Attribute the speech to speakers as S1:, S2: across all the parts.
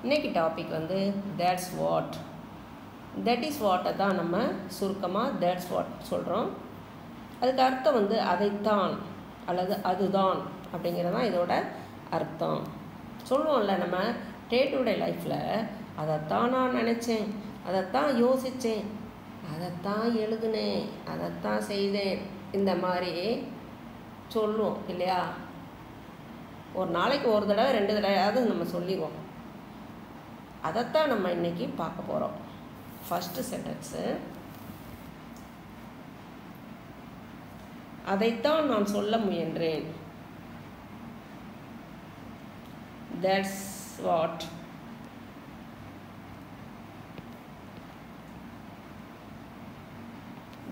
S1: இன்னைக்கு டாபிக் வந்து that's what. that is what தான் நம்ம சுருக்கமாக that's what சொல்கிறோம். அதுக்கு அர்த்தம் வந்து அதைத்தான் அல்லது அதுதான் அப்படிங்கிறது தான் இதோட அர்த்தம். சொல்லுவோம்ல நம்ம டே டு டே லைஃப்பில் அதைத்தான் நான் நினச்சேன், அதைத்தான் யோசித்தேன், அதைத்தான் எழுதுனேன், அதைத்தான் செய்தேன், இந்த மாதிரி சொல்லுவோம் இல்லையா? ஒரு நாளைக்கு ஒரு தடவை 2 தடவையாவது நம்ம சொல்லிடுவோம். அதைத்தான் நம்ம இன்றைக்கி பார்க்க போகிறோம். ஃபஸ்ட்டு சென்டென்ஸு, அதைத்தான் நான் சொல்ல முயன்றேன். That's what.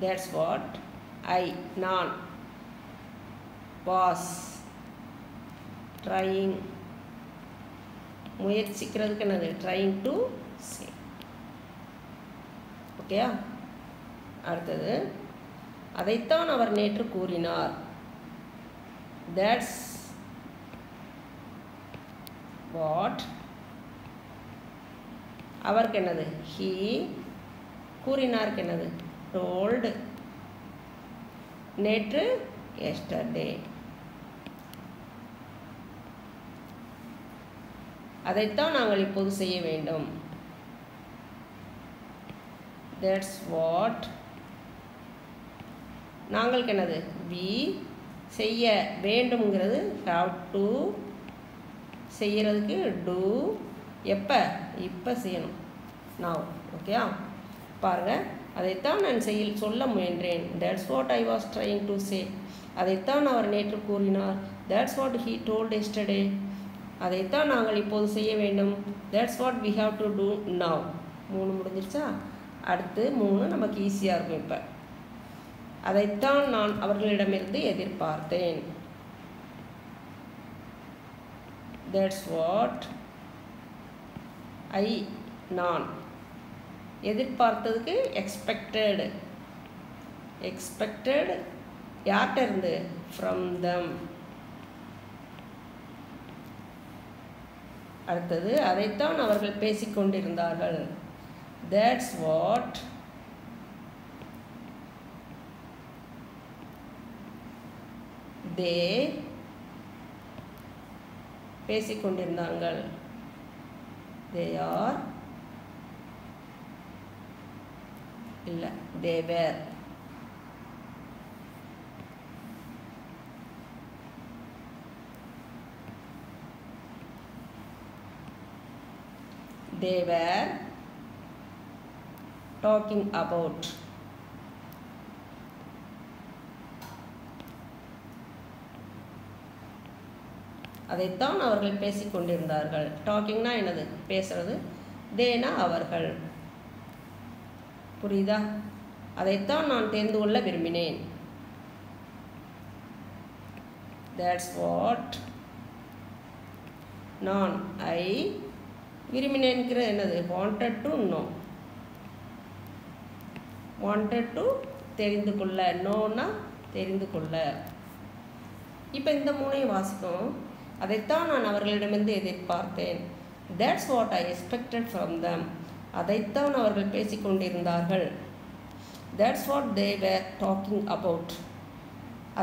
S1: That's what நான் was trying, முயற்சிக்கிறதுக்கு என்னது trying to say. ஓகேயா? அடுத்தது, அதைத்தான் அவர் நேற்று கூறினார். That's what. அவருக்கு என்னது he, கூறினாருக்கு என்னது told, நேற்று yesterday. அதைத்தான் நாங்கள் இப்போது செய்ய வேண்டும். That's what. நாங்களுக்கு என்னது we, செய்ய வேண்டும்ங்கிறது have to, செய்யறதுக்கு do, எப்போ இப்போ செய்யணும் now. ஓகேயா? பாருங்கள், அதைத்தான் நான் சொல்ல முயன்றேன். That's what I was trying to say. அதைத்தான் அவர் நேற்று கூறினார். That's what he told yesterday. அதைத்தான் நாங்கள் இப்போது செய்ய வேண்டும். That's what we have to do now. 3 முடிஞ்சிருச்சா? அடுத்து 3 நமக்கு ஈஸியாக இருக்கும். இப்போ அதைத்தான் நான் அவர்களிடமிருந்து எதிர்பார்த்தேன். That's what நான் எதிர்பார்த்ததுக்கு எக்ஸ்பெக்டட் யார்கிட்ட இருந்து ஃப்ரம் them. அடுத்தது, அதைத்தான் அவர்கள் பேசிக்கொண்டிருந்தார்கள். That's what they பேசிக்கொண்டிருந்தார்கள். they are இல்லை they were. they were talking about. அதைத்தான் அவர்கள் பேசிக்கொண்டிருந்தார்கள். டாக்கிங்னா என்னது பேசுறது, தேனா அவர்கள். புரியுதா? அதைத்தான் நான் தெரிந்து கொள்ள விரும்பினேன். That's what நான் விரும்பினேன்கிறது என்னது wanted to know. wanted to தெரிந்து கொள்ள, நோனா தெரிந்து கொள்ள. இப்போ இந்த 3ஐயும் வாசிக்கும். அதைத்தான் நான் அவர்களிடமிருந்து எதிர்பார்த்தேன். That's what I expected from them. அதைத்தான் அவர்கள் பேசிக்கொண்டிருந்தார்கள். That's what they were talking about.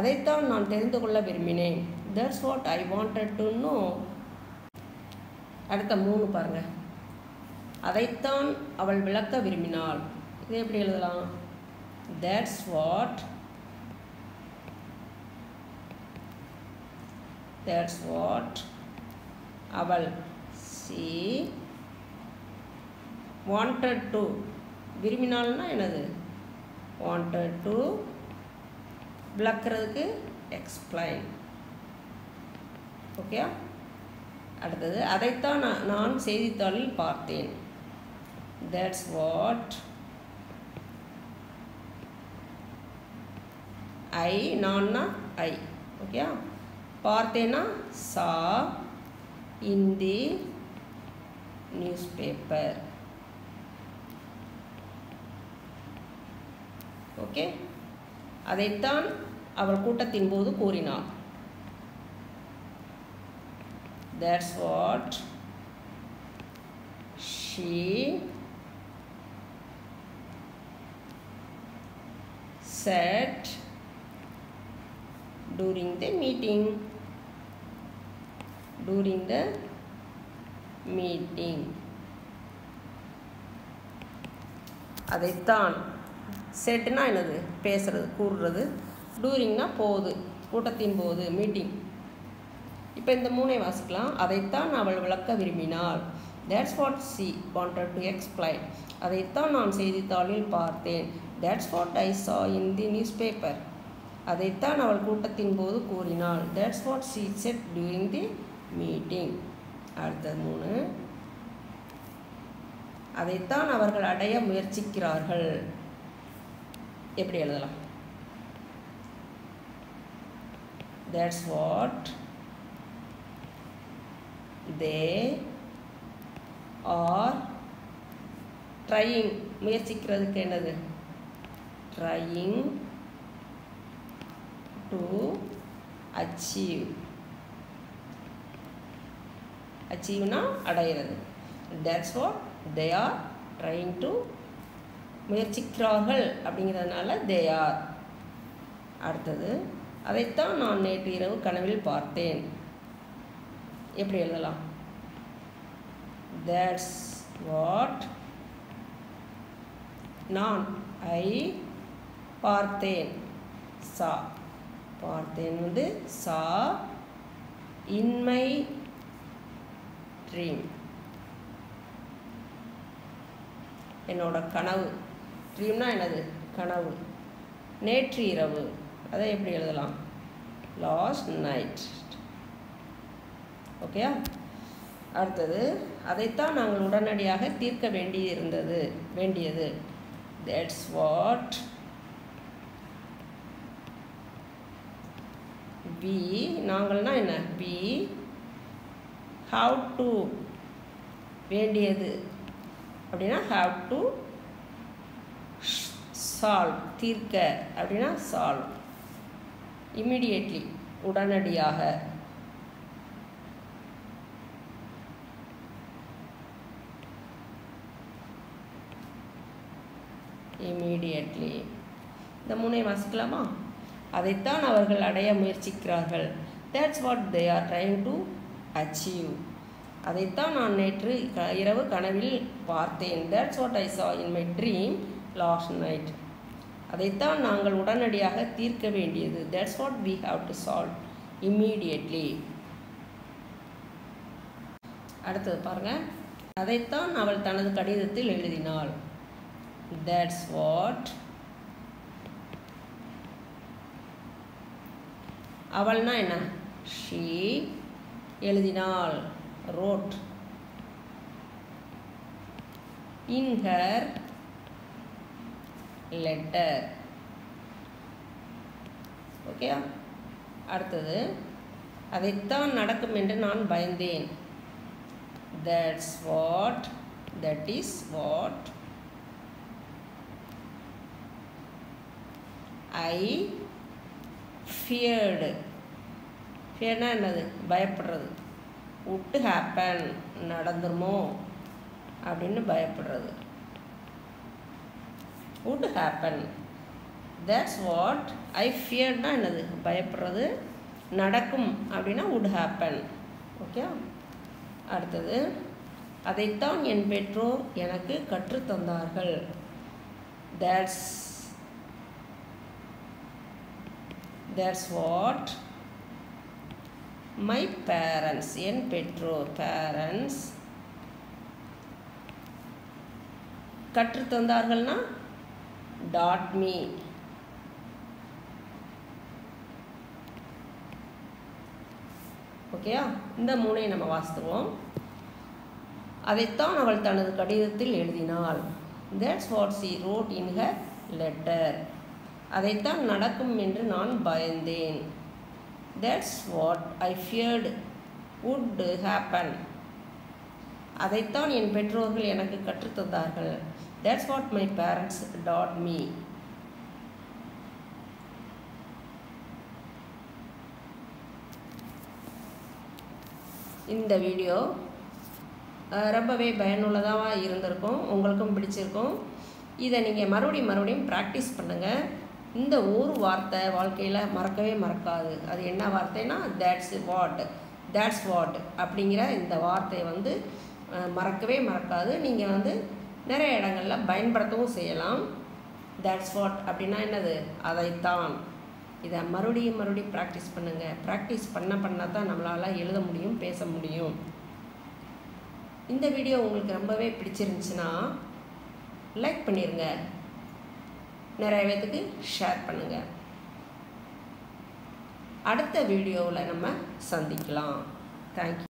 S1: அதைத்தான் நான் தெரிந்து கொள்ள விரும்பினேன். That's what I wanted to know. அடுத்த 3 பாருங்க. அதைத்தான் அவள் விளக்க விரும்பினாள். இதை எப்படி எழுதலாம்? That's what அவள் she wanted to, விரும்பினாள்னா என்னது wanted to, விளக்குறதுக்கு explain. ஓகே? அடுத்தது, அதைத்தான் நான் செய்தித்தாளில் பார்த்தேன். That's what நான்னா ஓகே? பார்த்தேன்னா saw in the newspaper. Okay? அதைத்தான் அவள் கூட்டத்தின் போது கூறினாள். That's what she said during the meeting. During the meeting. அதைத்தான் செட்னா என்னது பேசுறது கூறுறது, டூரிங்னா போது கூட்டத்தின் போது மீட்டிங். இப்போ இந்த மூணை வாசிக்கலாம். அதைத்தான் அவள் விளக்க விரும்பினாள். That's what she wanted to explain. அதைத்தான் நான் செய்தித்தாளில் பார்த்தேன். That's what I saw in the newspaper. அதைத்தான் அவள் கூட்டத்தின் போது கூறினாள். That's what she said during the meeting. அடுத்தது 3. அதைத்தான் அவர்கள் அடைய முயற்சிக்கிறார்கள். எப்படி எழுதலாம்? That's what they are trying. முயற்சிக்கிறதுக்கு என்னது? Trying to achieve. அச்சீவ்னா அடையிறது. That's what they are trying to. முயற்சிக்கிறார்கள் அப்படிங்கிறதுனால they are. அடுத்தது அதைத்தான் நான் நேற்று இரவு கனவில் பார்த்தேன். எப்படி எழுதலாம்? That's what நான் பார்த்தேன். சா பார்த்தேன் வந்து சா in my dream. என்னோட கனவு. ட்ரீம்னா என்னது? கனவு. நேற்று இரவு அதை எப்படி எழுதலாம்? Last night. ஓகேயா? அடுத்தது அதைத்தான் நாங்கள் உடனடியாக தீர்க்க வேண்டியது. That's what we, நாங்கள்னா என்ன? we have to. வேண்டியது அப்படின்னா have to solve. தீர்க்க அப்படின்னா solve. immediately உடனடியாக. immediately. இந்த மூணை வாசிக்கலாமா? அதைத்தான் அவர்கள் அடைய முயற்சிக்கிறார்கள். That's what they are trying to achieve. அதைத்தான் நான் நேற்று இரவு கனவில் பார்த்தேன். That's what I saw in my dream last night. அதைத்தான் நாங்கள் உடனடியாக தீர்க்க வேண்டியது. That's what we have to solve immediately. அடுத்தது பாருங்க. அதைத்தான் அவள் தனது கடிதத்தில் எழுதினாள். That's what அவள்னா என்ன? she எழுதினாள். wrote in her letter. Okay. அடுத்தது அதைத்தான் நடக்கும் என்று நான் பயந்தேன். that is what I feared. fearனா என்னது? பயப்படுறது. would happen நடந்துருமோ அப்படின்னு பயப்படுறது. would happen. that's what I fearedனா என்னது? பயப்படுறது. நடக்கும் அப்படின்னா would happen. ஓகே. அடுத்தது அதைத்தான் என் பெற்றோர் எனக்கு கற்றுத்தந்தார்கள். that's what my parents, என் பெற்றோர் parents கற்றுத்தந்தார்கள்னா taught me. ஓகேயா? இந்த மூணையும் நம்ம வாசித்துவோம். அதைத்தான் அவள் தனது கடிதத்தில் எழுதினாள். That's what she wrote in her letter. அதைத்தான் நடக்கும் என்று நான் பயந்தேன். That's what I feared would happen. அதைத்தான் என் பெற்றோர்கள் எனக்கு கற்றுத்தந்தார்கள். That's what my parents taught me. இந்த வீடியோ ரொம்பவே பயனுள்ளதாக இருந்திருக்கும், உங்களுக்கும் பிடிச்சிருக்கும். இதை நீங்கள் மறுபடியும் ப்ராக்டிஸ் பண்ணுங்கள். இந்த ஒரு வார்த்தை வாழ்க்கையில் மறக்கவே மறக்காது. அது என்ன வார்த்தைனா தேட்ஸ் வாட் அப்படிங்கிற இந்த வார்த்தையை வந்து மறக்கவே மறக்காது. நீங்கள் வந்து நிறைய இடங்களில் பயன்படுத்தவும் செய்யலாம். தேட்ஸ் வாட் அப்படின்னா என்னது? அதைத்தான். இதை மறுபடியும் ப்ராக்டிஸ் பண்ணுங்கள். ப்ராக்டிஸ் பண்ண தான் நம்மளால் எழுத முடியும், பேச முடியும். இந்த வீடியோ உங்களுக்கு ரொம்பவே பிடிச்சிருந்துச்சுன்னா லைக் பண்ணிடுங்க, நிறைய பேத்துக்கு ஷேர் பண்ணுங்கள். அடுத்த வீடியோவில் நம்ம சந்திக்கலாம். தேங்க்யூ.